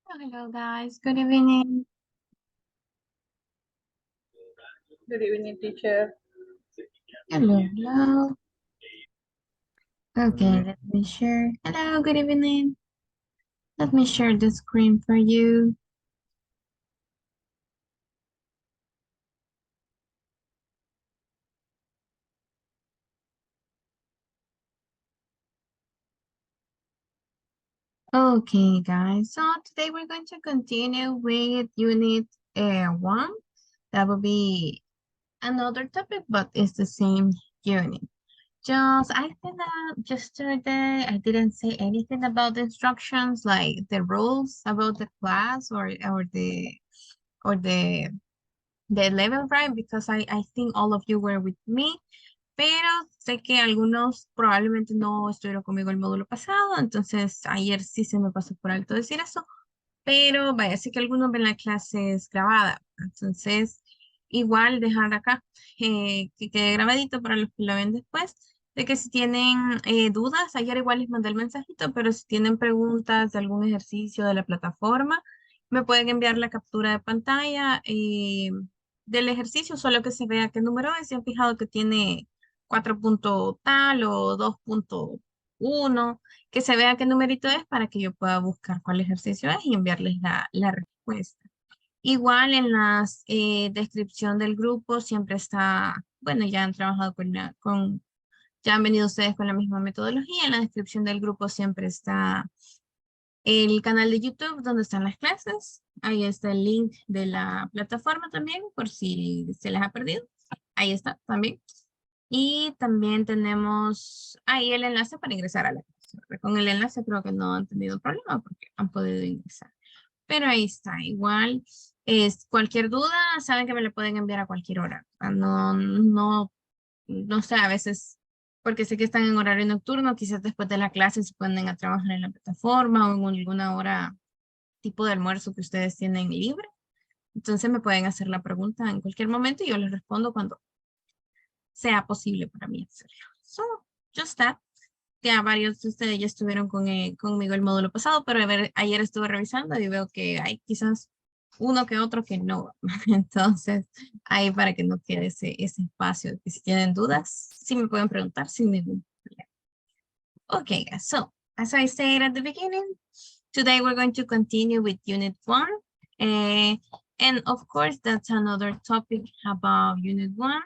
Hello guys, good evening. Good evening, teacher. Hello, hello. Okay, let me share. Hello, good evening. Let me share the screen for you. Okay, guys, so today we're going to continue with unit 1. That will be another topic, but it's the same unit. I think that yesterday I didn't say anything about the instructions, like the rules about the class or the level, right? Because I think all of you were with me, pero sé que algunos probablemente no estuvieron conmigo el módulo pasado, entonces ayer sí se me pasó por alto decir eso, pero vaya, sé que algunos ven la clase es grabada, entonces igual dejar acá que quede grabadito para los que lo ven después, de que si tienen dudas, ayer igual les mandé el mensajito, pero si tienen preguntas de algún ejercicio de la plataforma, me pueden enviar la captura de pantalla del ejercicio, solo que se vea qué número es. Si han fijado que tiene 4 punto tal o 2.1, que se vea qué numerito es para que yo pueda buscar cuál ejercicio es y enviarles la respuesta. Igual en la descripción del grupo siempre está, bueno, ya han trabajado ya han venido ustedes con la misma metodología. En la descripción del grupo siempre está el canal de YouTube donde están las clases. Ahí está el link de la plataforma también, por si se les ha perdido. Ahí está también. Y también tenemos ahí el enlace para ingresar a la clase. Con el enlace creo que no han tenido problema porque han podido ingresar. Pero ahí está, igual. Cualquier duda, saben que me la pueden enviar a cualquier hora. No sé, a veces, porque sé que están en horario nocturno, quizás después de la clase se ponen a trabajar en la plataforma o en alguna hora tipo de almuerzo que ustedes tienen libre. Entonces me pueden hacer la pregunta en cualquier momento y yo les respondo cuando sea posible para mí hacerlo. So, just that. Ya varios de ustedes ya estuvieron conmigo el módulo pasado, pero ayer estuve revisando y veo que hay quizás uno que otro que no. Entonces, ahí para que no quede ese espacio. Y si tienen dudas, sí me pueden preguntar sin ningún problema. Okay, guys. So, as I said at the beginning, today we're going to continue with Unit 1. And of course, that's another topic about Unit 1,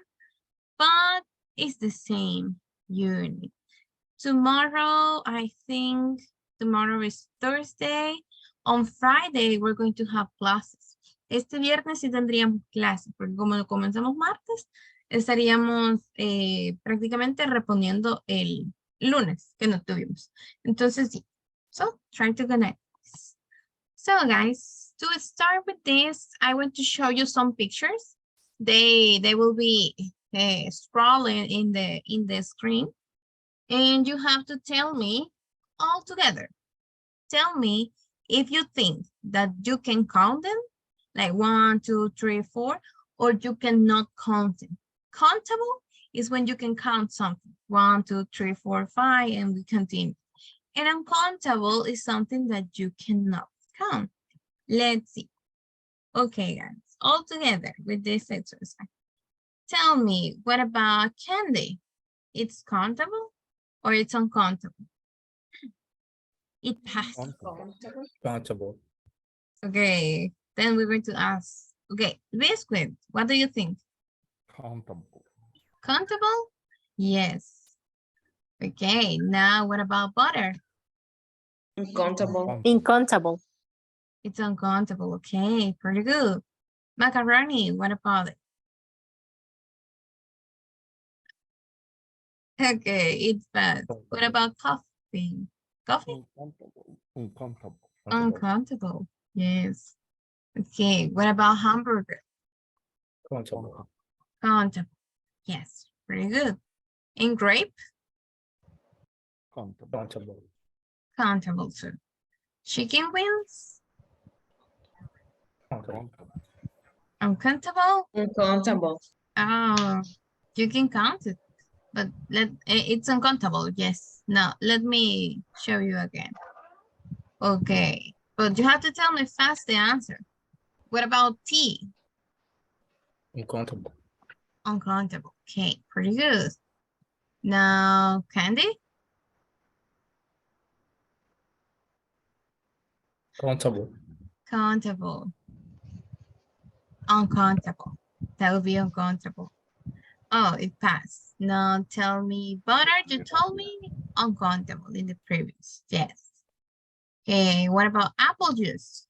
but it's the same unit. Tomorrow, I think tomorrow is Thursday. On Friday, we're going to have classes. Este viernes sí tendríamos clases, porque como comenzamos martes, estaríamos prácticamente reponiendo el lunes que no tuvimos. Entonces, sí. So, try to connect. So, guys, to start with this, I want to show you some pictures. They will be scrolling in the screen. And you have to tell me all together. Tell me if you think that you can count them, like 1, 2, 3, 4, or you cannot count them. Countable is when you can count something. 1, 2, 3, 4, 5, and we continue. And uncountable is something that you cannot count. Let's see. Okay, guys, all together with this exercise. Tell me, what about candy? It's countable or it's uncountable? It passed. Countable. Okay, then we're going to ask. Okay, biscuit, what do you think? Countable. Countable? Yes. Okay, now what about butter? Uncountable. Uncountable. It's uncountable. Okay, pretty good. Macaroni, what about it? Okay, it's bad. What about coffee? Coffee? Uncountable. Uncountable. Uncountable. Yes. Okay, what about hamburger? Countable. Countable. Yes, pretty good. And grape? Countable. Countable too. Chicken wings? Countable. Uncountable? Uncountable. Oh, you can count it, but it's uncountable. Yes. Now let me show you again. Okay, but you have to tell me fast the answer. What about tea? Uncountable. Uncountable. Okay, pretty good. Now candy? Countable. Countable. Uncountable. That would be uncountable. Oh, it passed. Now tell me butter. You told me uncountable in the previous. Yes. Okay, what about apple juice?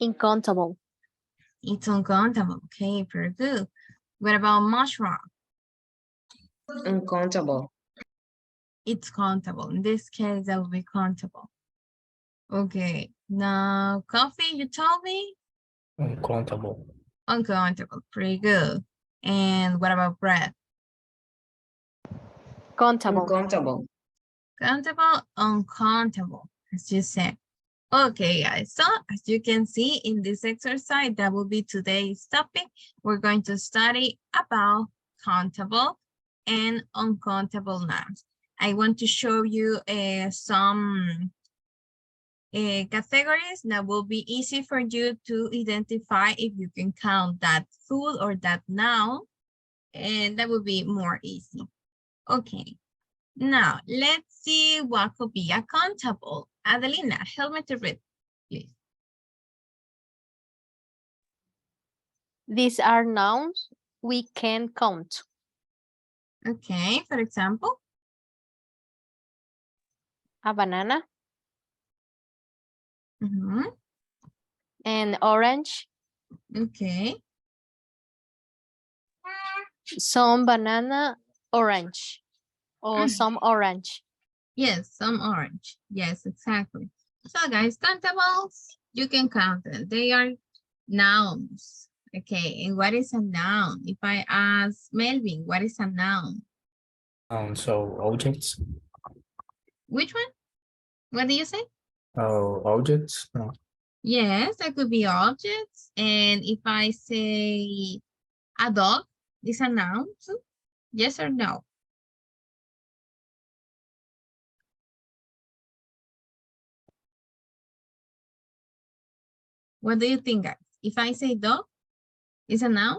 Uncountable. It's uncountable. Okay, very good. What about mushroom? Uncountable. It's countable. In this case, that would be countable. Okay, now coffee, you told me? Uncountable. Uncountable. Pretty good. And what about bread? Countable. Uncountable. Countable, uncountable, as you said. Okay, guys, so as you can see in this exercise, that will be today's topic. We're going to study about countable and uncountable nouns. I want to show you some categories that will be easy for you to identify if you can count that food or that noun, and that will be more easy. Okay, now let's see what could be uncountable. Adelina, help me to read, please. These are nouns we can count. Okay, for example, A banana, an orange, okay, some banana, orange, or some orange. yes, some orange, yes, exactly. So guys, countables, you can count them. They are nouns. Okay, and what is a noun? If I ask Melvin, what is a noun? So objects. Which one? What do you say? Oh, objects. No. Yes, that could be objects. And if I say a dog, is a noun too? Yes or no? What do you think, guys? If I say dog, is a noun?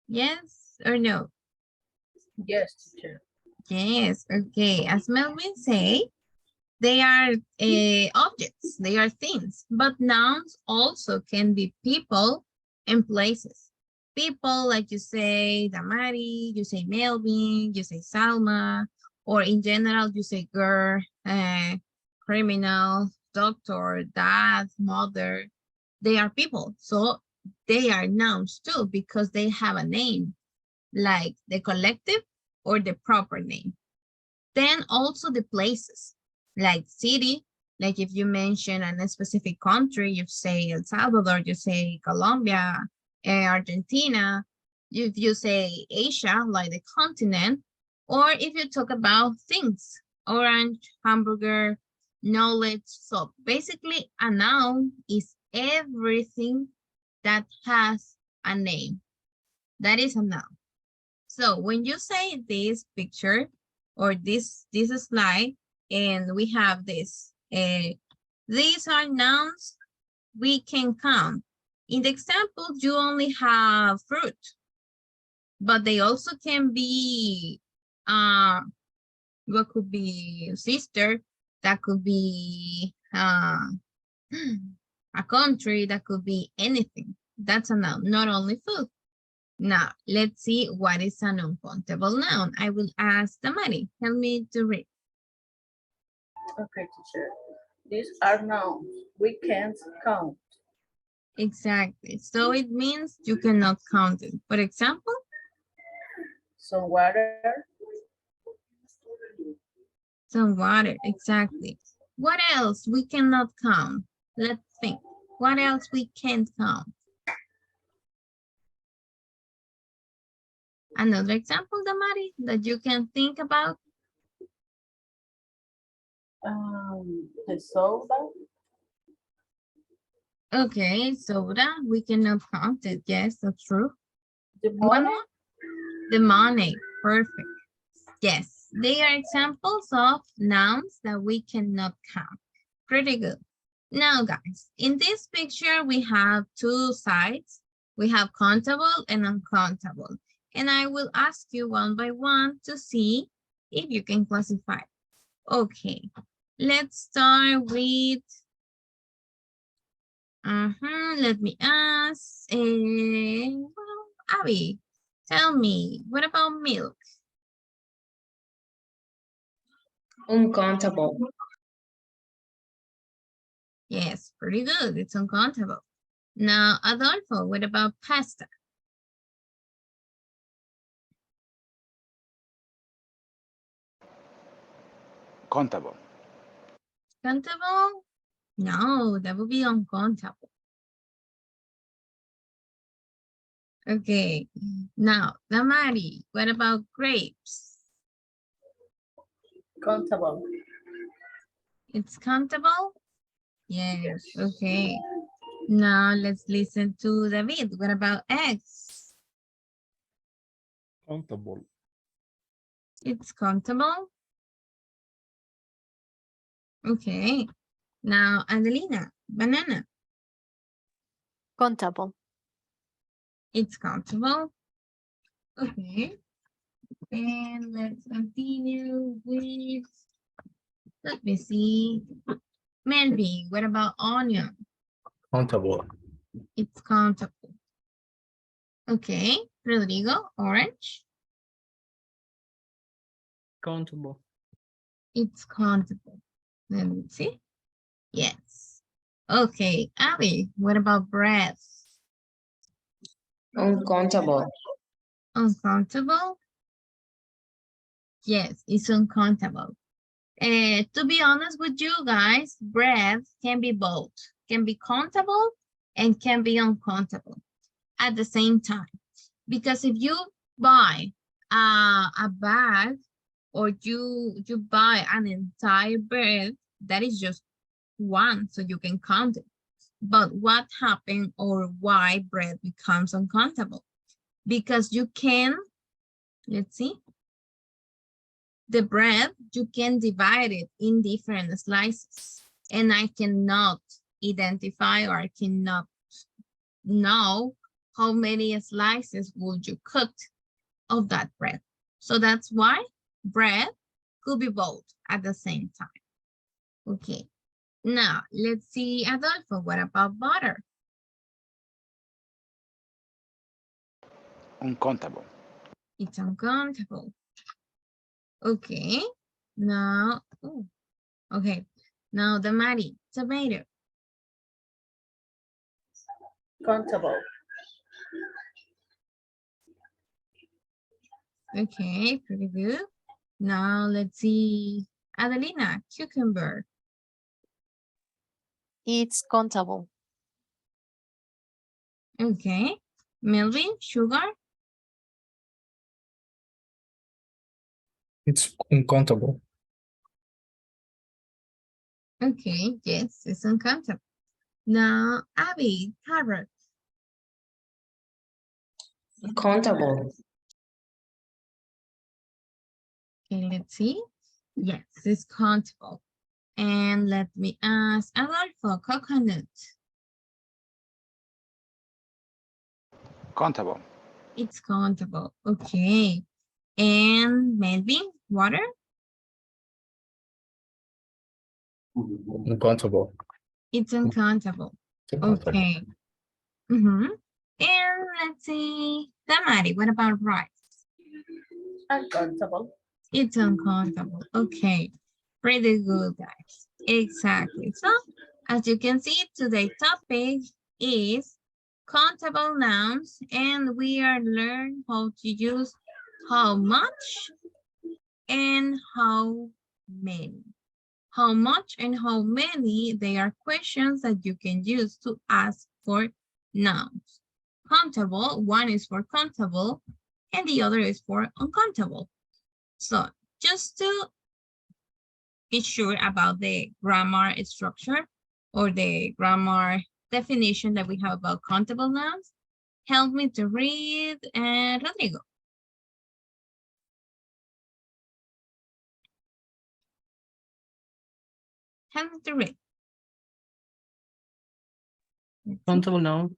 Yes or no? Yes, teacher. Yes, okay. As Melvin say, they are objects, they are things, but nouns also can be people and places. People, like you say Damari, you say Melvin, you say Salma, or in general, you say girl, criminal, doctor, dad, mother. They are people, so they are nouns too because they have a name, like the collective or the proper name. Then also the places, like city, like if you mention a specific country, you say El Salvador, you say Colombia, Argentina. If you say Asia, like the continent, or if you talk about things, orange, hamburger, knowledge. So basically a noun is everything that has a name. That is a noun. So when you say this picture or this slide, and we have this, these are nouns we can count. In the example, you only have fruit, but they also can be, what could be sister, that could be a country, that could be anything. That's a noun, not only food. Now, let's see what is an uncountable noun. I will ask Damari, help me to read. Okay, teacher. These are nouns we can't count. Exactly. So it means you cannot count it. For example, Some water, some water. Exactly. What else we cannot count? Let's think. What else we can't count? Another example, Damari, that you can think about? The soda. Okay, soda, we cannot count it. Yes, that's true. The One money. more. The money, perfect. Yes, they are examples of nouns that we cannot count. Pretty good. Now, guys, in this picture, we have two sides. We have countable and uncountable. And I will ask you one by one to see if you can classify. Okay, let's start with, let me ask, well, Abby, tell me, what about milk? Uncountable. Yes, pretty good. It's uncountable. Now, Adolfo, what about pasta? Countable. Countable? No, that would be uncountable. Okay, now, Damari, what about grapes? Countable. It's countable? Yes, okay. Now, let's listen to David. What about eggs? Countable. It's countable? Okay. Now, Adelina, banana. Countable. It's countable? Okay. And let's continue with, let me see. Melvin, what about onion? Countable. It's countable. Okay. Rodrigo, orange? Countable. It's countable. Let me see. Yes. Okay. Abby, what about bread? Uncountable. Uncountable? Yes, it's uncountable. To be honest with you guys, bread can be both. Can be countable and can be uncountable at the same time. Because if you buy a bag or you buy an entire bread, that is just one, so you can count it. But what happened or why bread becomes uncountable? Because you can, let's see, the bread, you can divide it in different slices. And I cannot identify or I cannot know how many slices would you cut of that bread. So that's why bread could be both at the same time. Okay. Now, let's see, Adolfo, what about butter? Uncountable. It's uncountable. Okay. Now, oh, okay. Now, the Mari, tomato. Countable. Okay, pretty good. Now, let's see, Adelina, cucumber. It's countable. Okay. Melvin, sugar. It's uncountable. Okay, yes, it's uncountable. Now, Abby, carrot. Countable. Okay, let's see. Yes, it's countable. And let me ask Adolfo, coconut. Countable. It's countable. Okay. And Melvin, water. Uncountable. It's uncountable. Uncountable. Okay. Mm-hmm. And let's see, Tamari, what about rice? Uncountable. It's uncountable. Okay. Pretty good, guys. Exactly. So, as you can see, today's topic is countable nouns, and we are learning how to use how much and how many. How much and how many, they are questions that you can use to ask for nouns. Countable, one is for countable, and the other is for uncountable. So just to be sure about the grammar structure or the grammar definition that we have about countable nouns. Help me to read, Rodrigo. Help me to read. Countable nouns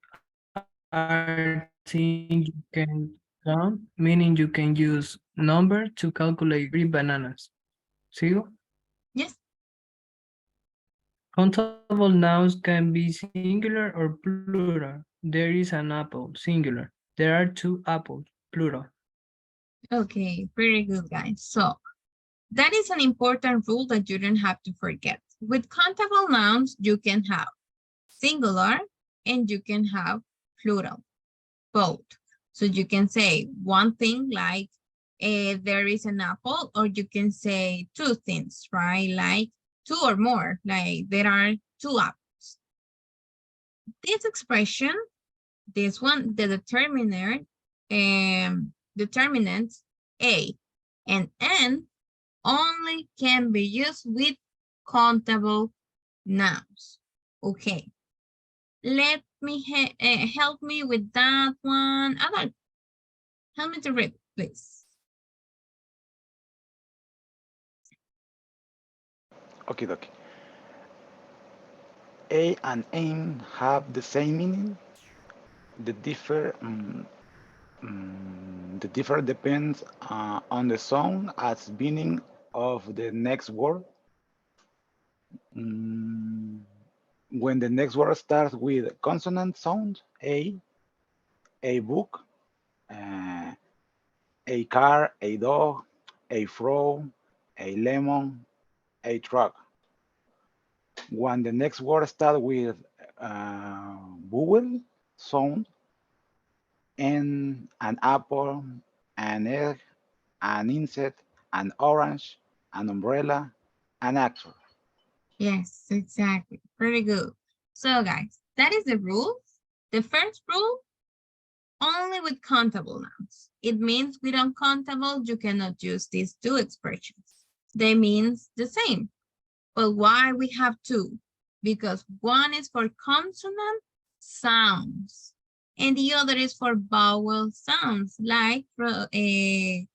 are things you can count, meaning you can use number to calculate 3 bananas. ¿Sigo? Yes. Countable nouns can be singular or plural. There is an apple, singular. There are 2 apples, plural. Okay, very good, guys. So that is an important rule that you don't have to forget. With countable nouns, you can have singular and you can have plural, both. So you can say one thing like there is an apple, or you can say 2 things, right? Like 2 or more, like there are 2 apples. This expression, this one, the determiner, determinants A and N only can be used with countable nouns. Okay. Let me help me with that one. Adal, help me to read, please. Okay, dokie. A and N have the same meaning. The differ depends on the sound as meaning of the next word. When the next word starts with consonant sound, a book, a car, a dog, a frog, a lemon, a truck. When the next word starts with vowel sound, and an apple, an egg, an insect, an orange, an umbrella, an actor. Yes, exactly. Pretty good. So guys, that is the rule. The first rule, only with countable nouns. It means with uncountable, you cannot use these 2 expressions. They mean the same. But why we have 2? Because one is for consonant sounds and the other is for vowel sounds, like you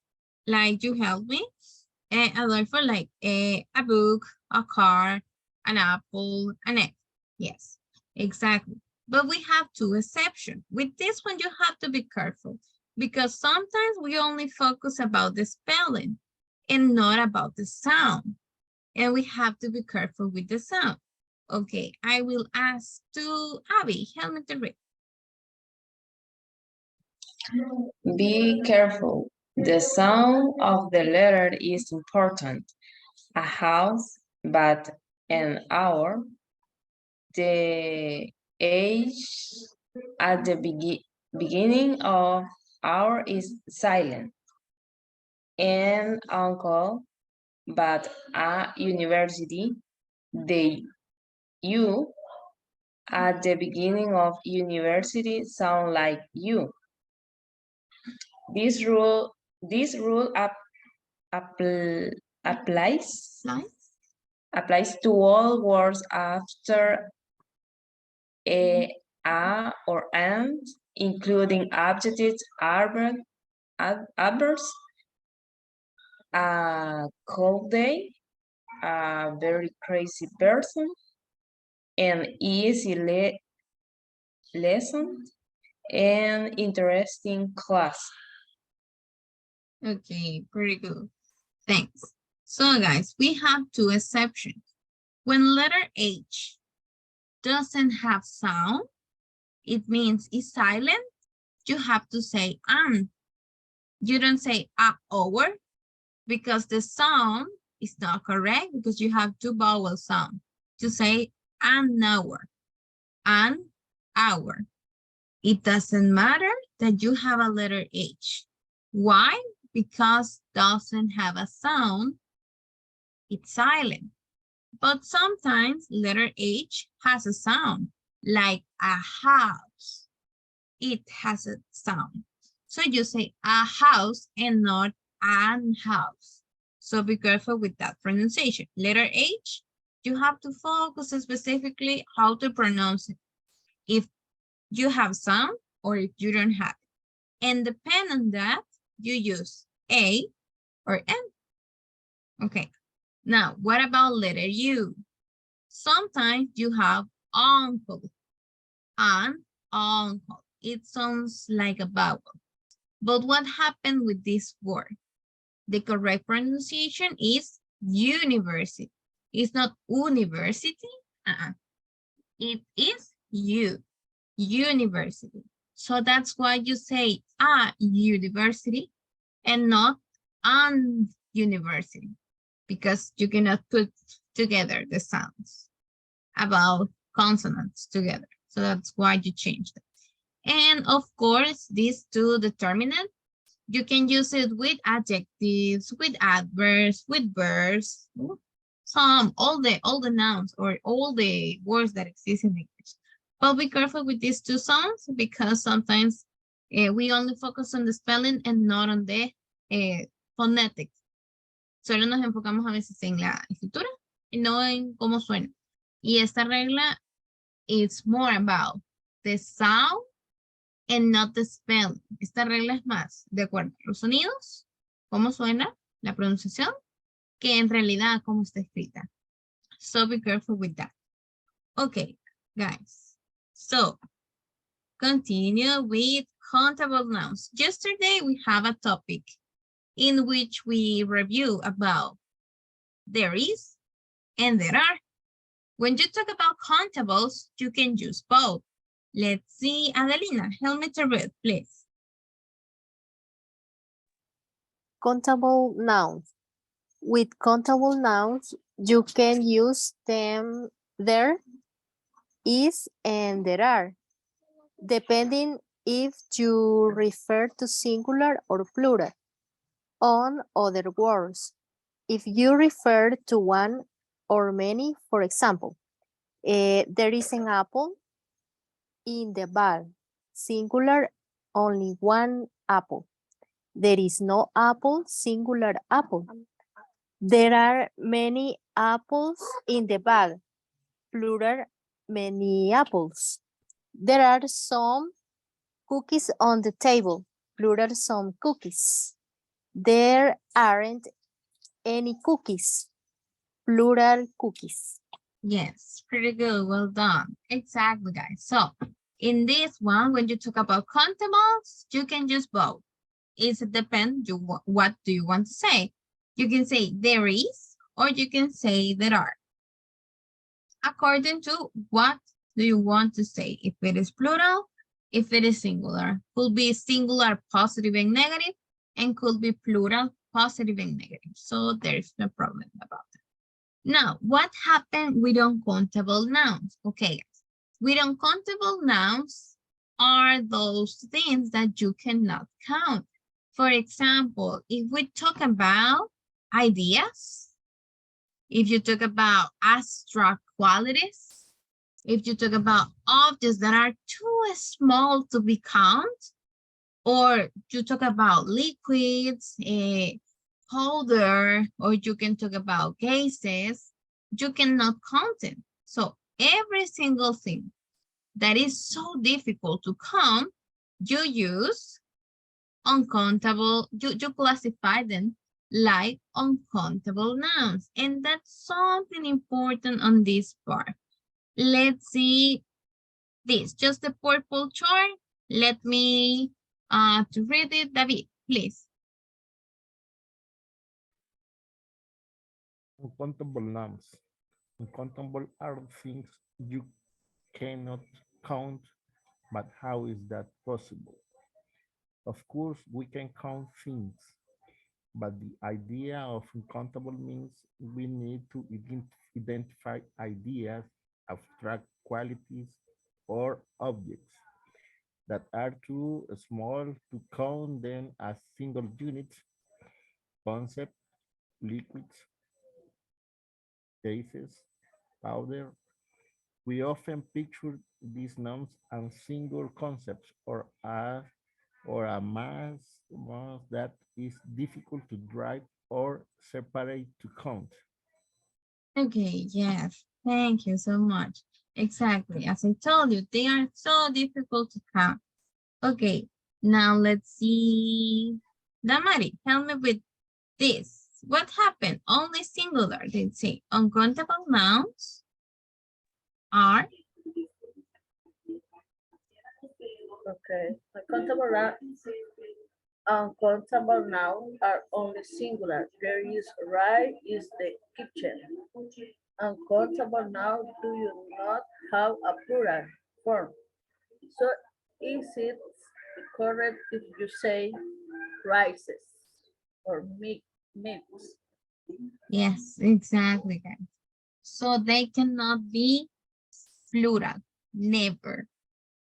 help me, for like a book, a car, an apple, an egg. Yes, exactly. But we have 2 exceptions. With this one, you have to be careful because sometimes we only focus about the spelling and not about the sound. And we have to be careful with the sound. Okay, I will ask to Abby, help me to read. Be careful. The sound of the letter is important. A house, but an hour. The age at the beginning of hour is silent. An uncle, but a university. The you at the beginning of university sound like you. This rule applies Nice. to all words after a or and, including adjectives, adverbs, a cold day, a very crazy person, an easy lesson, an interesting class. Okay, pretty good. Thanks. So guys, we have 2 exceptions. When letter H doesn't have sound, it means it's silent. You have to say an. You don't say a hour because the sound is not correct because you have 2 vowel sound. To say an hour, an hour. It doesn't matter that you have a letter H. Why? Because doesn't have a sound, it's silent. But sometimes letter H has a sound, like a house. It has a sound. So you say a house and not an house. So be careful with that pronunciation. Letter H, you have to focus specifically how to pronounce it. If you have some or if you don't have it. And depend on that, you use A or N. Okay. Now, what about letter U? Sometimes you have uncle and uncle. It sounds like a vowel. But what happened with this word? The correct pronunciation is university. It's not university. It is university. So that's why you say a university and not an university, because you cannot put together the sounds about consonants together. So that's why you change them. And of course, these two determinants, you can use it with adjectives, with adverbs, with verbs, all the nouns or all the words that exist in English. But be careful with these two sounds because sometimes we only focus on the spelling and not on the phonetics. Solo nos enfocamos a veces en la escritura y no en cómo suena. Y esta regla is more about the sound and not the spelling. Esta regla es más de acuerdo a los sonidos, cómo suena, la pronunciación, que en realidad cómo está escrita. So be careful with that. Okay, guys. So continue with countable nouns. Yesterday we have a topic in which we review about there is and there are. When you talk about countables, you can use both. Let's see, Adelina, help me to read, please. Countable nouns. With countable nouns, you can use them there, is, and there are, depending if you refer to singular or plural. On other words, if you refer to one or many, for example, there is an apple in the bag, singular, only one apple. There is no apple, singular apple. There are many apples in the bag, plural, many apples. There are some cookies on the table, plural, some cookies. There aren't any cookies, plural, cookies. Yes, pretty good, well done. Exactly, guys. So in this one, when you talk about countables, you can use both. It depends what do you want to say. You can say there is, or you can say there are. According to what do you want to say? If it is plural, if it is singular. Could be singular, positive and negative, and could be plural, positive and negative. So there's no problem about that. Now, what happened with uncountable nouns? Okay, guys. With uncountable nouns are those things that you cannot count. For example, if we talk about ideas, if you talk about abstract qualities, if you talk about objects that are too small to be counted, or you talk about liquids, powder, or you can talk about gases, you cannot count them. So every single thing that is so difficult to count, you use uncountable, you classify them like uncountable nouns. And that's something important on this part. Let's see this, just the purple chart. Let me to read it, David, please. Uncountable nouns. Uncountable are things you cannot count, but how is that possible? Of course, we can count things, but the idea of uncountable means we need to identify ideas, abstract qualities, or objects that are too small to count them as single units, concept, liquids, gases, powder. We often picture these nouns as single concepts or as or a mass that is difficult to drive or separate to count. Okay, yes. Thank you so much. Exactly. As I told you, they are so difficult to count. Okay, now let's see. Damari, help me with this. What happened? Only singular, they say. Uncountable nouns are, Okay. Uncountable nouns are only singular. There is right is the kitchen. Uncountable nouns do you not have a plural form. So is it correct if you say rices or meats? yes, exactly, guys. So they cannot be plural, never.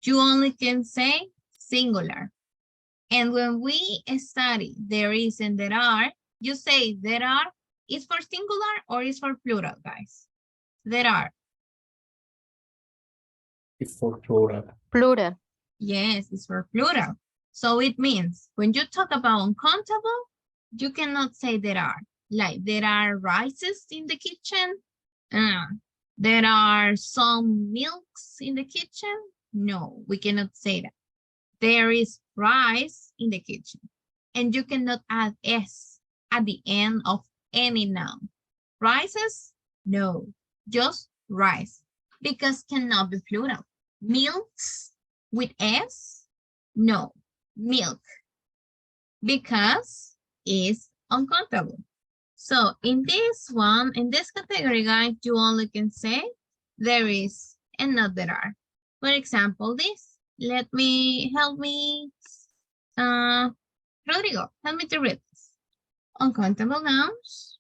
You only can say singular. And when we study there is and there are, you say there are is for singular or is for plural, guys? There are. It's for plural. Plural. Yes, it's for plural. So it means when you talk about uncountable, you cannot say there are. Like there are rices in the kitchen. There are some milks in the kitchen. No, we cannot say that. There is rice in the kitchen. And you cannot add S at the end of any noun. Rices? No, just rice. Because cannot be plural. Milks with S? No, milk. Because is uncountable. So in this one, in this category, guys, you only can say there is and not there are. For example, this. Help me, Rodrigo, help me to read this. Uncountable nouns.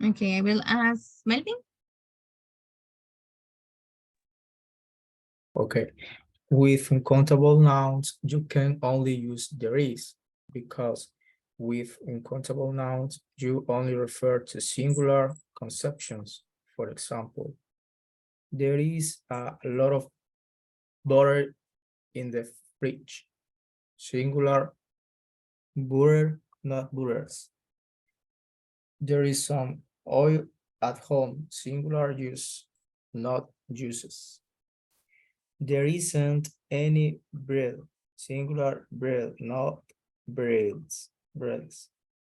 Okay, I will ask Melvin. Okay. With uncountable nouns, you can only use there is, because with uncountable nouns, you only refer to singular conceptions. For example, there is a lot of butter in the fridge. Singular, butter, not butters. There is some oil at home. Singular use, not uses. There isn't any bread. Singular bread, not breads. Breads.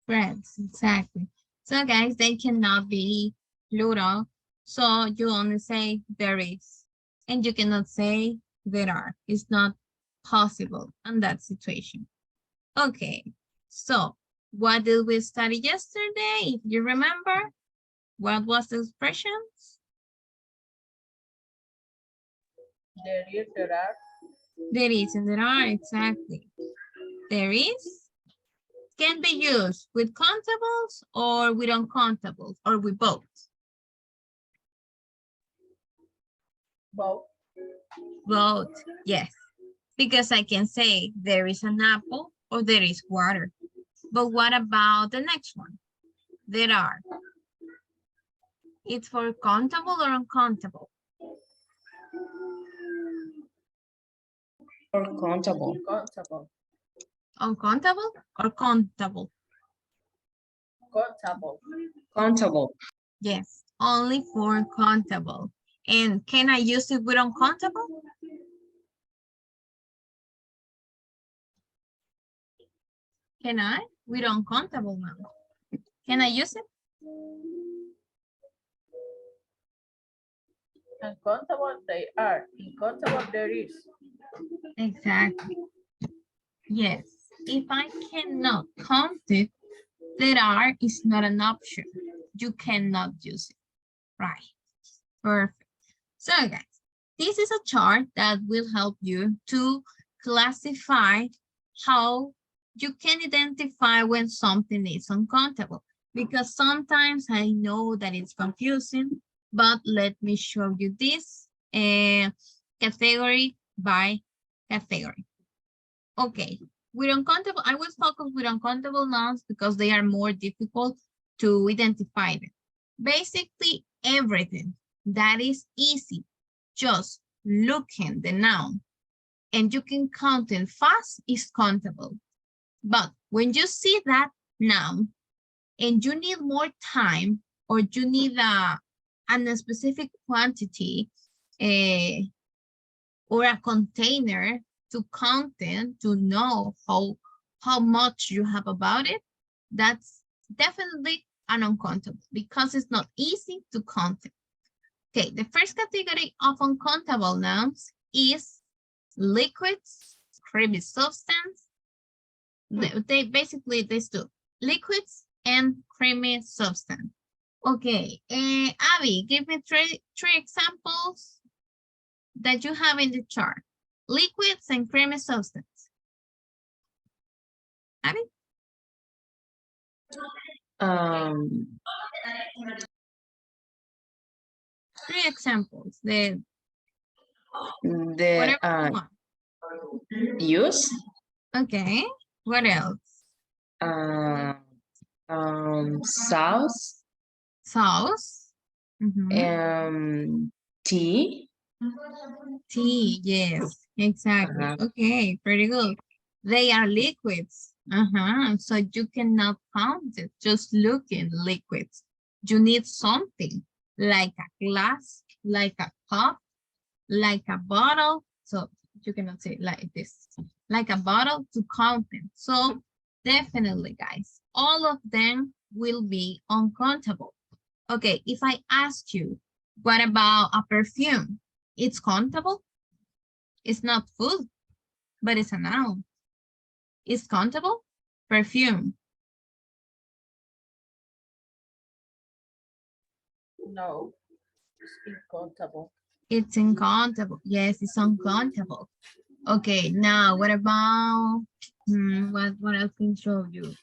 Breads, exactly. So guys, they cannot be plural. So you only say there is. And you cannot say there are. It's not possible in that situation. Okay, so what did we study yesterday? If you remember, what was the expressions? There is, there are. There is and there are, exactly. There is can be used with countables or with uncountables or with both. Both. Both, yes. Because I can say there is an apple or there is water. But what about the next one? There are. It's for countable or uncountable? Or countable. Countable. Uncountable or countable? Countable. Countable. Yes, only for countable. And can I use it with uncountable? Can I? With uncountable now. Can I use it? Uncountable they are. Uncountable there is. Exactly. Yes. If I cannot count it, there are is not an option. You cannot use it. Right. Perfect. So guys, this is a chart that will help you to classify how you can identify when something is uncountable. Because sometimes I know that it's confusing, but let me show you this category by category. Okay, with uncountable, I will focus with uncountable nouns because they are more difficult to identify them. Basically, everything that is easy, just looking the noun, and you can count it fast is countable. But when you see that noun and you need more time or you need a specific quantity or a container to count it, to know how much you have about it, that's definitely an uncountable because it's not easy to count it. Okay, the first category of uncountable nouns is liquids, creamy substance. They basically these two, liquids and creamy substance. Okay, Abby, give me three examples that you have in the chart. Liquids and creamy substance. Abby? Three examples. The Whatever you want. use, Okay, what else? sauce, Sauce. Mhm. tea. Tea, yes, exactly. Okay, pretty good. They are liquids. So you cannot count it, just look in liquids. You need something like a glass, like a cup, like a bottle. So you cannot say like this, like a bottle to count them. So definitely, guys, all of them will be uncountable. Okay, if I ask you, what about a perfume? It's countable. It's not food, but it's a noun. It's countable. Perfume. No, it's uncountable. It's uncountable. Yes, it's uncountable. Okay, now what about, what else can show you?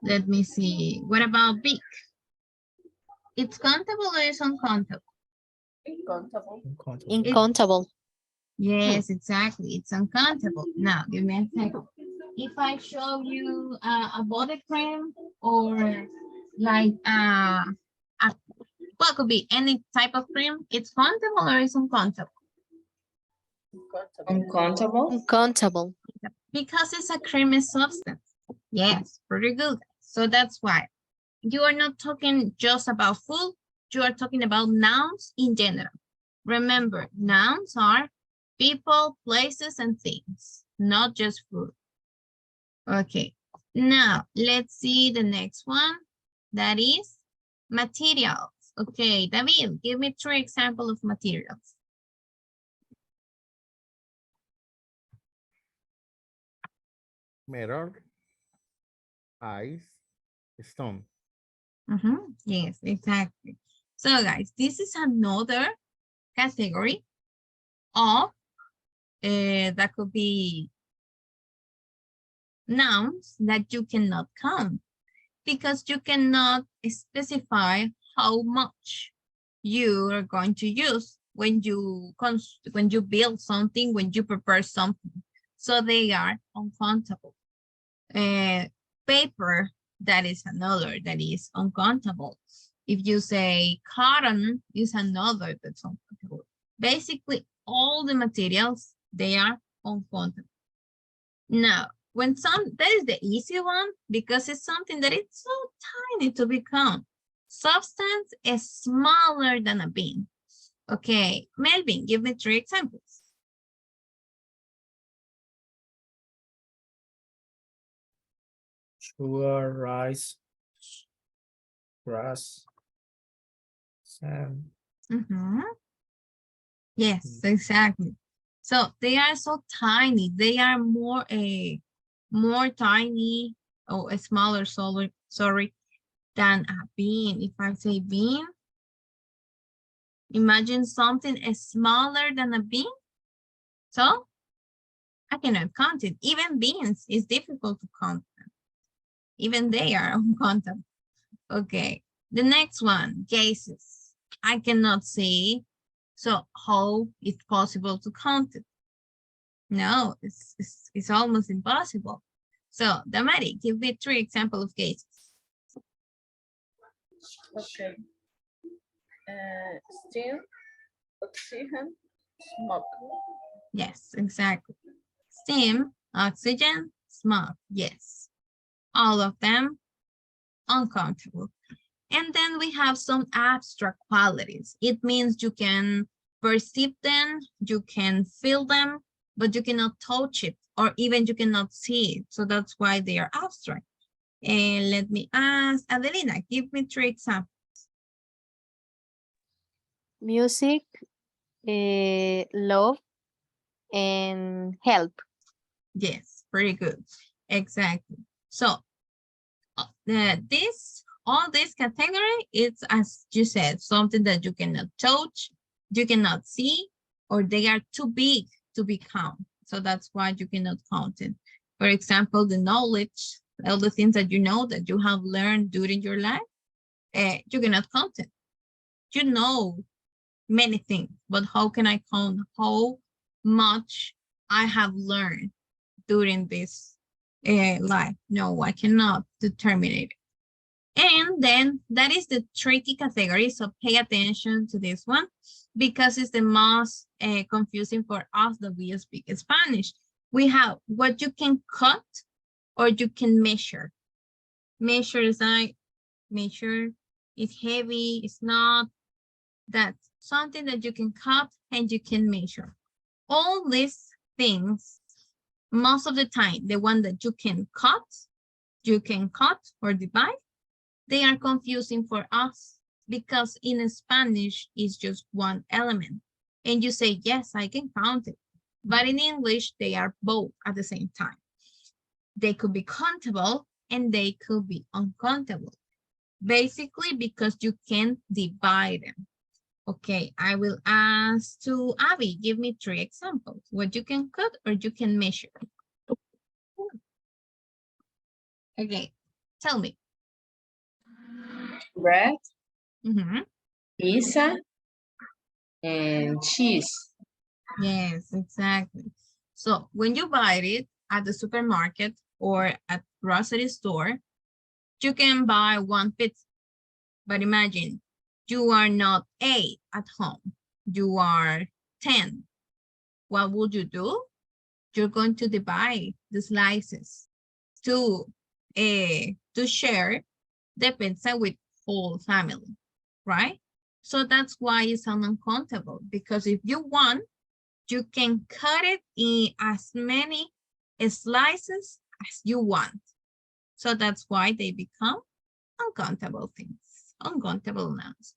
Let me see. What about big? It's countable or it's uncountable? Uncountable. Uncountable. Yes, exactly. It's uncountable. Now, give me a second. If I show you a body cream or like what could be any type of cream, it's countable or it's uncountable? Uncountable. Uncountable. Because it's a creamy substance. Yes, pretty good. So that's why you are not talking just about food. You are talking about nouns in general. Remember, nouns are people, places, and things, not just food. Okay, now let's see the next one. That is materials. Okay, David, give me 3 examples of materials. Mirror, ice, stone. Yes, exactly. So guys, this is another category of that could be nouns that you cannot count because you cannot specify how much you are going to use when you build something, when you prepare something. So they are uncountable. Paper, that is another that is uncountable. If you say cotton is another that's uncountable. Basically, all the materials, they are uncountable. Now, that is the easy one because it's something that it's so tiny to become. Substance is smaller than a bean. Okay, Melvin, give me 3 examples. Sugar, rice, grass, sand. Yes, exactly. So they are so tiny. They are more tiny or a smaller, sorry, than a bean. If I say bean, imagine something smaller than a bean. So I cannot count it. Even beans is difficult to count them. Even they are uncountable. Okay, the next one, gases. I cannot see. So how it's possible to count it? No, it's almost impossible. So, Damari, give me 3 examples of cases. Okay. Steam, oxygen, smoke. Yes, exactly. Steam, oxygen, smoke. Yes. All of them uncountable. And then we have some abstract qualities. It means you can perceive them, you can feel them, but you cannot touch it, or even you cannot see it. So that's why they are abstract. And let me ask Adelina, give me 3 examples. Music, love, and help. Yes, pretty good. Exactly. So all this category, it's as you said, something that you cannot touch, you cannot see, or they are too big to be counted. So that's why you cannot count it. For example, the knowledge, all the things that you know that you have learned during your life, you cannot count it. You know many things, but how can I count how much I have learned during this life? No, I cannot determine it. And then that is the tricky category. So pay attention to this one because it's the most confusing for us that we speak Spanish. We have what you can cut or you can measure. Measure is like, measure is heavy, it's not. That's something that you can cut and you can measure. All these things, most of the time, the one that you can cut or divide, they are confusing for us because in Spanish it's just one element. And you say, yes, I can count it. But in English, they are both at the same time. They could be countable and they could be uncountable. Basically, because you can divide them. Okay, I will ask to Abby, give me 3 examples. What you can cut or you can measure. Okay, tell me. Bread, Mm-hmm. pizza, and cheese. Yes, exactly. So when you buy it at the supermarket or at grocery store, you can buy 1 pizza. But imagine you are not 8 at home. You are 10. What would you do? You're going to divide the slices to share the pizza with whole family, right? So that's why it's uncountable, because if you want, you can cut it in as many slices as you want. So that's why they become uncountable things, uncountable nouns.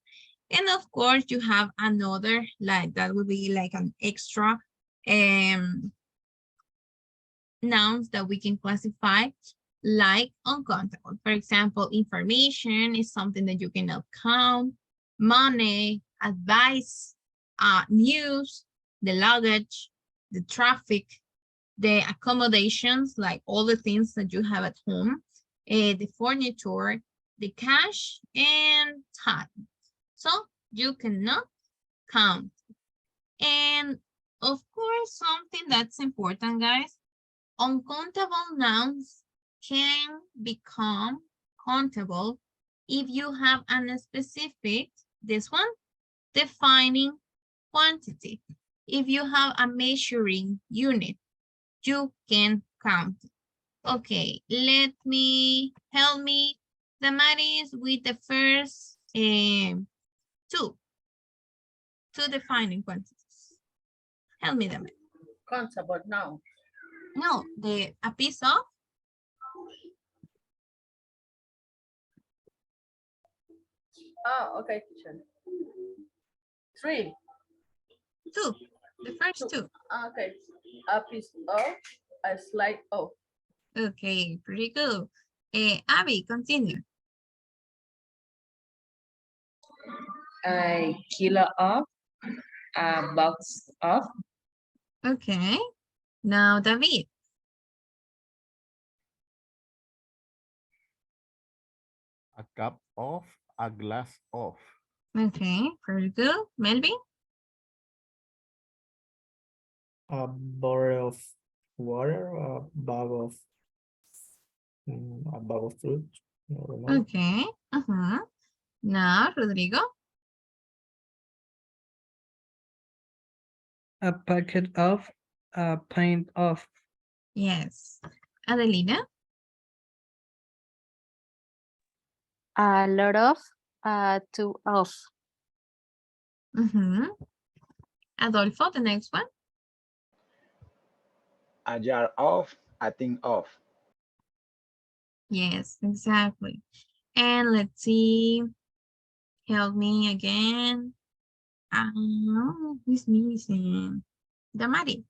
And of course, you have another, like that would be like an extra nouns that we can classify like uncountable. For example, information is something that you cannot count. Money, advice, news, the luggage, the traffic, the accommodations, like all the things that you have at home, the furniture, the cash, and time. So you cannot count. And of course, something that's important, guys, uncountable nouns can become countable if you have a specific, this one, defining quantity. If you have a measuring unit, you can count. Okay, help me, Damaris, with the first two defining quantities. Help me, Damaris. Countable now. No, a piece of. Oh, okay, teacher. 3. 2, the first 2. Okay, a piece of, a slide of. Okay, pretty good. Abby, continue. A kilo of, a box of, Okay, now David. A cup of, a glass of. Okay, pretty good. Melvin? A bottle of water, a bag of A bag of fruit. No, no. Okay. Now, Rodrigo. A packet of, a pint of, Yes. Adelina. A lot of, two of. Adolfo, the next one. A jar of, a thing of. Yes, exactly. And let's see. Help me again. Who's missing? Damari.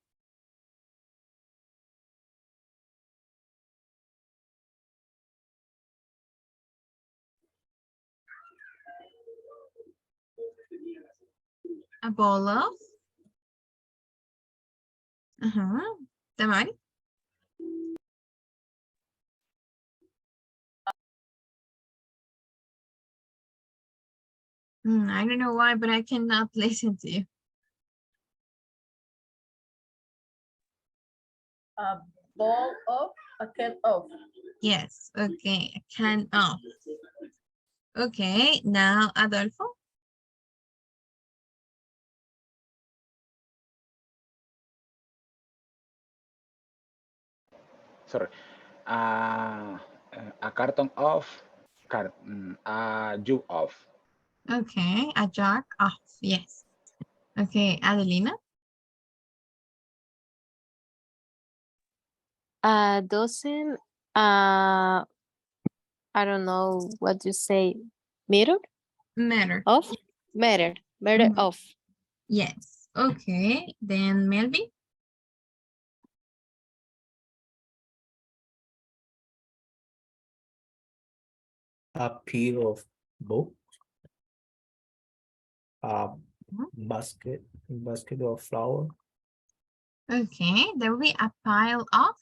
A bowl of. Damari. I don't know why, but I cannot listen to you. A ball of, a can of. Yes, okay, a can of. Okay, now Adolfo. Sorry. A carton of, a jug of. Okay, a jar of, yes. Okay, Adelina. A dozen, I don't know what you say, meter Matter. of, meter Mhm. of. Yes, okay, then Melvin. A pile of books. A basket of flour. Okay, there will be a pile of,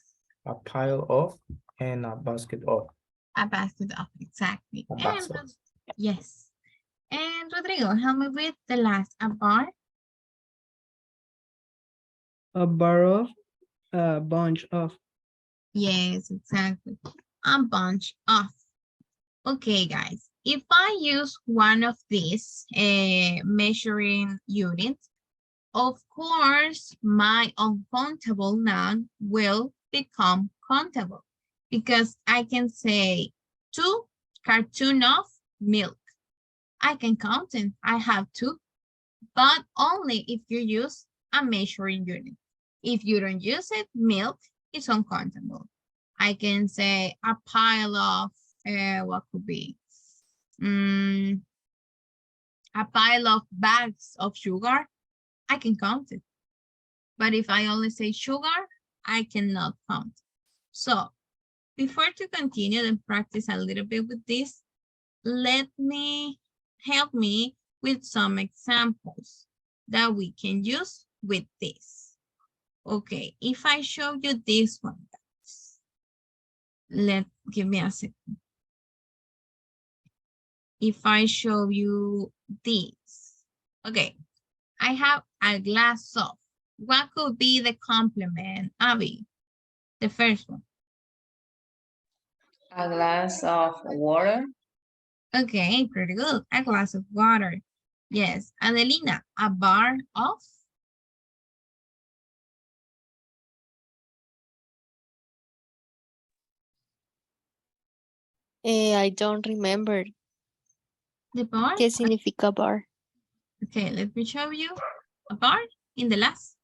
A pile of and a basket of. a basket of, exactly. A And basket. yes. And Rodrigo, help me with the last, a bar. a bar of, a bunch of. Yes, exactly. A bunch of. Okay, guys, if I use one of these measuring units, of course, my uncountable noun will become countable because I can say 2 carton of milk. I can count it. I have 2, but only if you use a measuring unit. If you don't use it, milk is uncountable. I can say a pile of, what could be? A pile of bags of sugar. I can count it. But if I only say sugar, I cannot count. So before to continue and practice a little bit with this, help me with some examples that we can use with this. Okay, if I show you this one, give me a second. If I show you this, okay, I have a glass of. What could be the complement, Abby? The first one. A glass of water. Okay, pretty good. A glass of water. Yes. Adelina, a bar of? I don't remember. The bar? ¿Qué significa bar? Okay, let me show you. A bar in the last.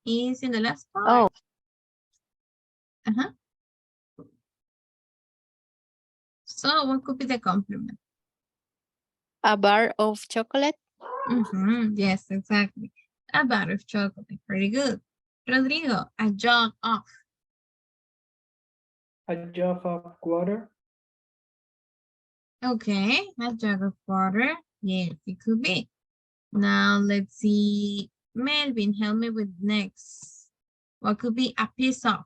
Is in the last part. Oh. So what could be the complement? A bar of chocolate. Yes, exactly. A bar of chocolate. Pretty good. Rodrigo, a jug of. A jug of water. Okay, a jug of water. Yes, it could be. Now let's see. Melvin, help me with next. What could be a piece of?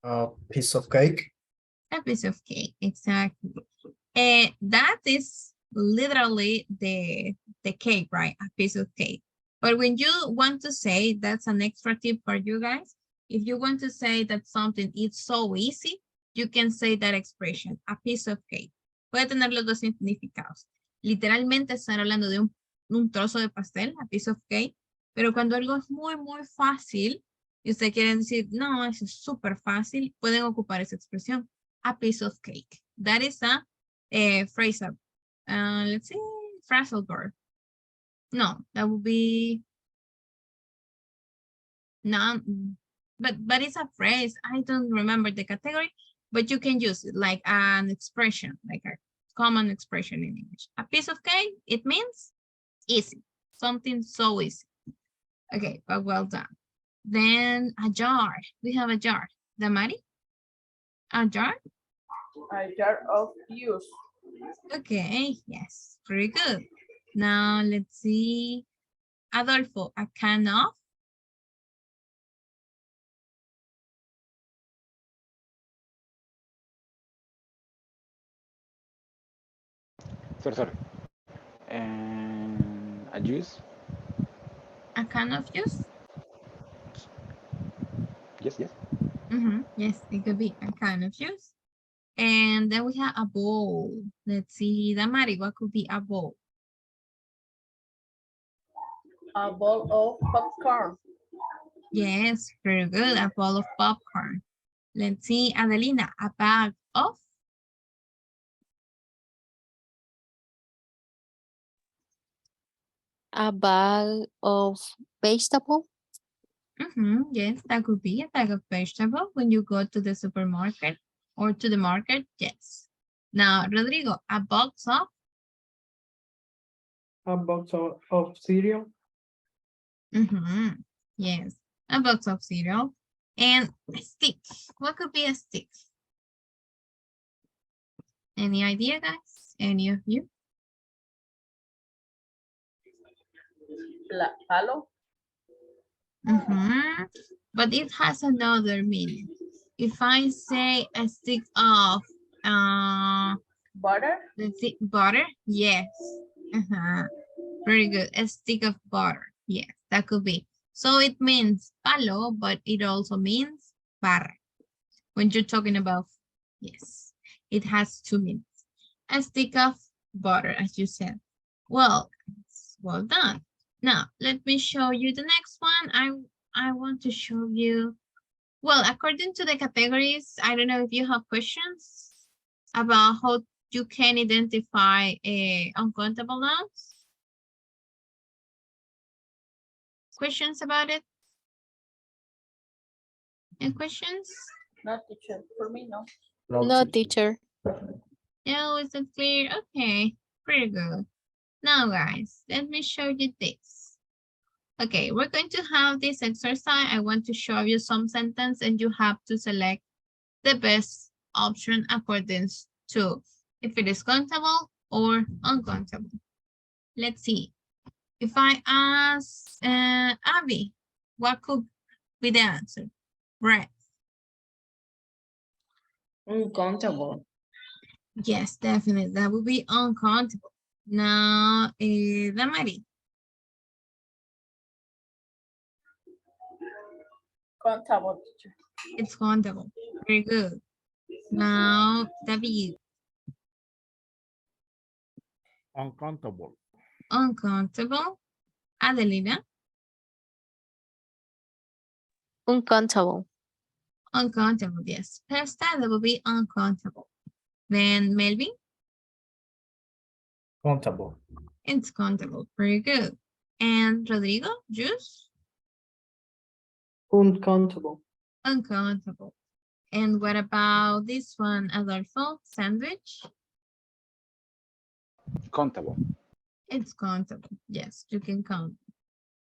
A piece of cake. A piece of cake, exactly. That is literally the cake, right? A piece of cake. But when you want to say, that's an extra tip for you guys. If you want to say that something is so easy, you can say that expression, a piece of cake. Puede tener los dos significados. Literalmente están hablando de un trozo de pastel, a piece of cake, pero cuando algo es muy, muy fácil, y ustedes quieren decir, no, eso es súper fácil, pueden ocupar esa expresión, a piece of cake. That is a phrasal. Let's see, phrasal verb. No, that would be no, but it's a phrase. I don't remember the category, but you can use it like an expression, like a common expression in English. A piece of cake, it means easy, something so easy. Okay, but well done. Then a jar. We have a jar. Damari? A jar? A jar of use. Okay, yes, very good. Now let's see. Adolfo, a can of? Sorry. And a juice. A can of juice? Yes, yes. Yes, it could be a can of juice. And then we have a bowl. Let's see, Damari, what could be a bowl? A bowl of popcorn. Yes, very good, a bowl of popcorn. Let's see, Adelina, a bag of? A bag of vegetable. Yes, that could be a bag of vegetable when you go to the supermarket or to the market, yes. Now, Rodrigo, a box of? A box of cereal. Yes, a box of cereal. And a stick, what could be a stick? Any idea, guys? Any of you? Palo. But it has another meaning. If I say a stick of Butter. let's see, butter, yes. Very good. A stick of butter, yes, that could be. So it means palo, but it also means barra. When you're talking about, yes, it has two meanings. A stick of butter, as you said. Well, well done. Now, let me show you the next one. I want to show you, well, according to the categories, I don't know if you have questions about how you can identify uncountable nouns. Questions about it? Any questions? Not teacher. For me, no. No, teacher. No, is it clear? Okay, pretty good. Now, guys, let me show you this. Okay, we're going to have this exercise. I want to show you some sentence and you have to select the best option according to if it is countable or uncountable. Let's see. If I ask Abby, what could be the answer? Right. Uncountable. Yes, definitely. That would be uncountable. Now, Damari. Countable, teacher. It's countable. Very good. Now, David. Uncountable. Uncountable. Adelina. Uncountable. Uncountable, yes. First that will be uncountable. Then Melvin. Countable. It's countable. Very good. And Rodrigo, juice? Uncountable. Uncountable. And what about this one, Adolfo? Sandwich? Countable. It's countable. Yes, you can count.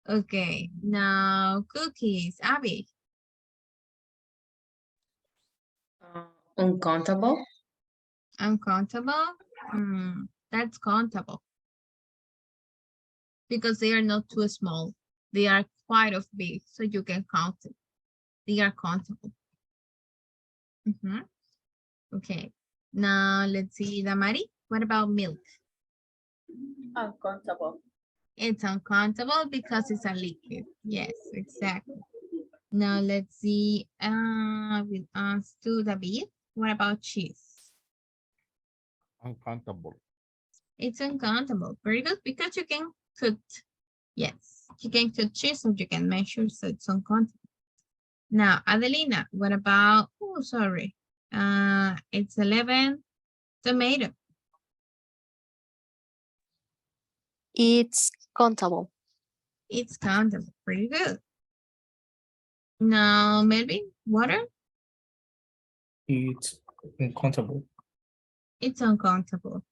Okay, now cookies. Abby? Uncountable. Uncountable? That's countable. Because they are not too small. They are quite of big, so you can count it. They are countable. Okay, now let's see, Damari, what about milk? Uncountable. It's uncountable because it's a liquid. Yes, exactly. Now let's see. With us to David. What about cheese? Uncountable. It's uncountable. Very good because you can cut. Yes, you can cut cheese or you can measure, so it's uncountable. Now, Adelina, what about? Oh, sorry. It's 11. Tomato. It's countable. It's countable. Pretty good. Now, Melvin, water. It's uncountable. It's uncountable.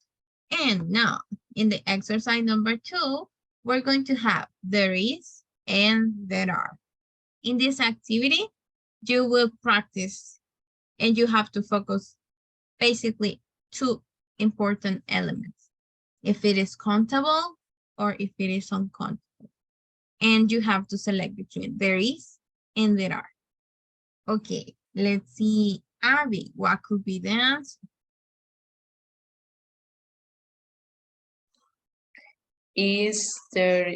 And now, in the exercise number 2, we're going to have there is and there are. In this activity, you will practice and you have to focus basically 2 important elements. If it is countable or if it is uncountable. And you have to select between there is and there are. Okay, let's see. Abby, what could be the answer? Is there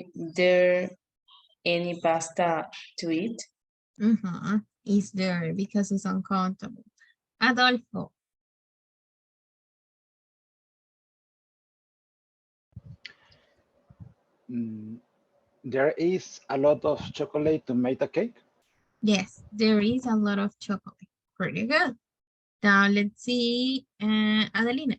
any pasta to eat? Is there because it's uncountable. Adolfo. There is a lot of chocolate to make a cake. Yes, there is a lot of chocolate. Pretty good. Now let's see. Adelina.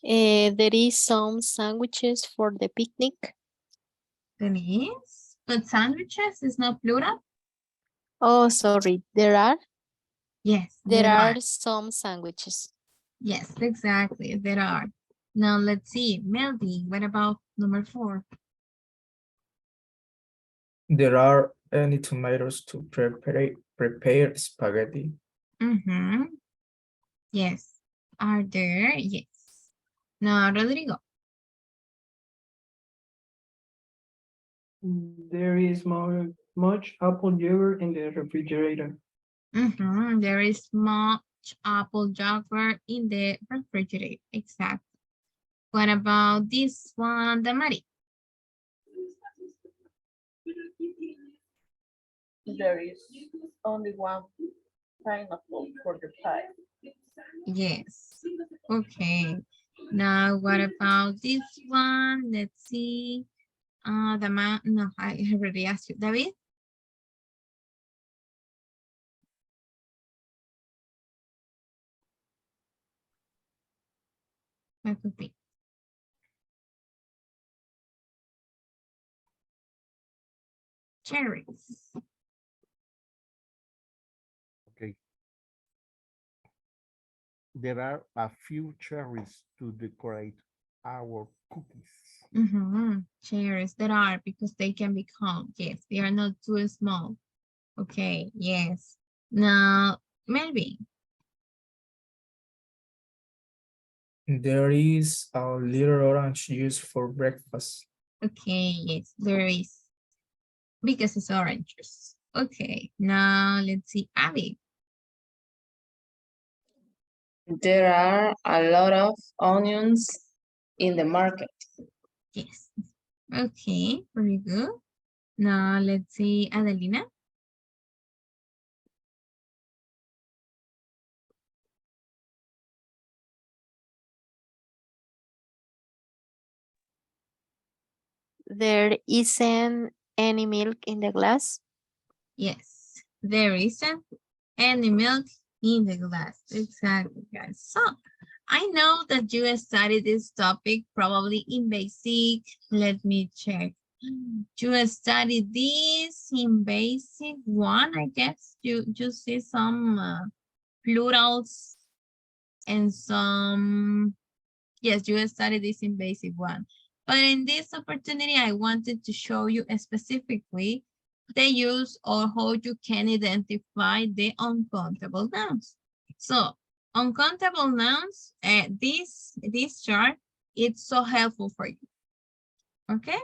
There is some sandwiches for the picnic. There is. But sandwiches is not plural? Oh, sorry. There are Yes, there are some sandwiches. Yes, exactly. There are. Now let's see. Melvin, what about number 4? There are any tomatoes to prepare spaghetti. Yes. Are there? Yes. Now, Rodrigo. There is much apple yogurt in the refrigerator. There is much apple yogurt in the refrigerator. Exactly. What about this one, Damari? There is only one pineapple for the pie. Yes. Okay. Now, what about this one? Let's see. No, I already asked you. David? What could be? Cherries. Okay. There are a few cherries to decorate our cookies. Cherries that are because they can become. Yes, they are not too small. Okay, yes. Now, Melvin. There is a little orange juice for breakfast. Okay, yes, there is. Because it's oranges. Okay, now let's see, Abby. There are a lot of onions in the market. Yes. Okay, very good. Now let's see, Adelina. There isn't any milk in the glass. Yes, there isn't any milk in the glass. Exactly, guys. So I know that you studied this topic probably in basic. Let me check. You studied this in basic 1, I guess. You see some plurals and some, yes, you studied this in basic 1. But in this opportunity, I wanted to show you specifically the use or how you can identify the uncountable nouns. So uncountable nouns, this chart, it's so helpful for you. Okay?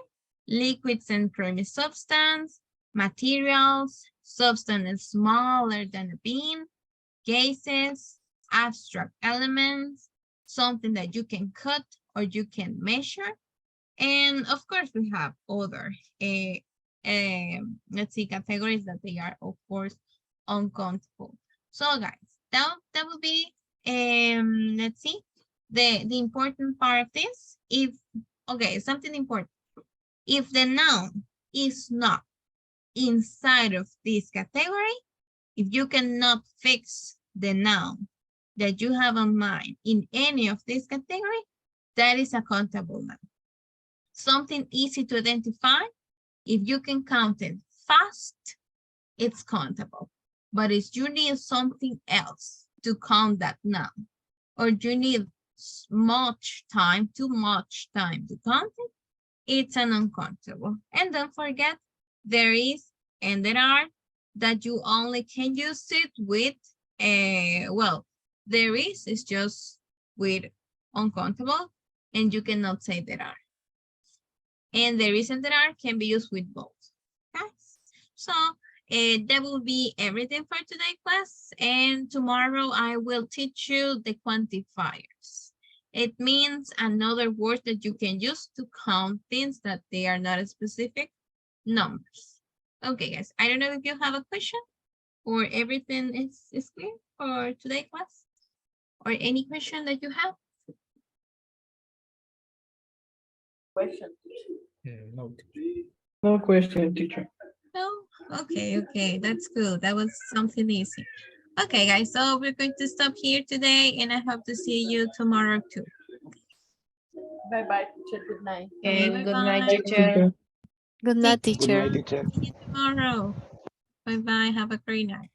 Liquids and creamy substance, materials, substance smaller than a bean, gases, abstract elements, something that you can cut or you can measure. And of course, we have other, let's see, categories that they are, of course, uncountable. So guys, that would be, let's see, the important part of this. If, okay, something important. If the noun is not inside of this category, if you cannot fix the noun that you have in mind in any of this category, that is a countable noun. Something easy to identify, if you can count it fast, it's countable. But if you need something else to count that noun, or you need much time, too much time to count it, it's an uncountable. And don't forget, there is and there are that you only can use it with, well, there is just with uncountable, and you cannot say there are. And there is and there are can be used with both. Okay? So that will be everything for today, class. And tomorrow I will teach you the quantifiers. It means another word that you can use to count things that they are not specific numbers. Okay, guys, I don't know if you have a question or everything is clear for today, class, or any question that you have. Question. No. No question, teacher. No? Okay, that's good. That was something easy. Okay, guys, so we're going to stop here today, and I hope to see you tomorrow too. Bye-bye, teacher. Good night. Okay, Good night, bye-bye. teacher. Good night, Take Good teacher. night, teacher. See you tomorrow. Bye-bye. Have a great night.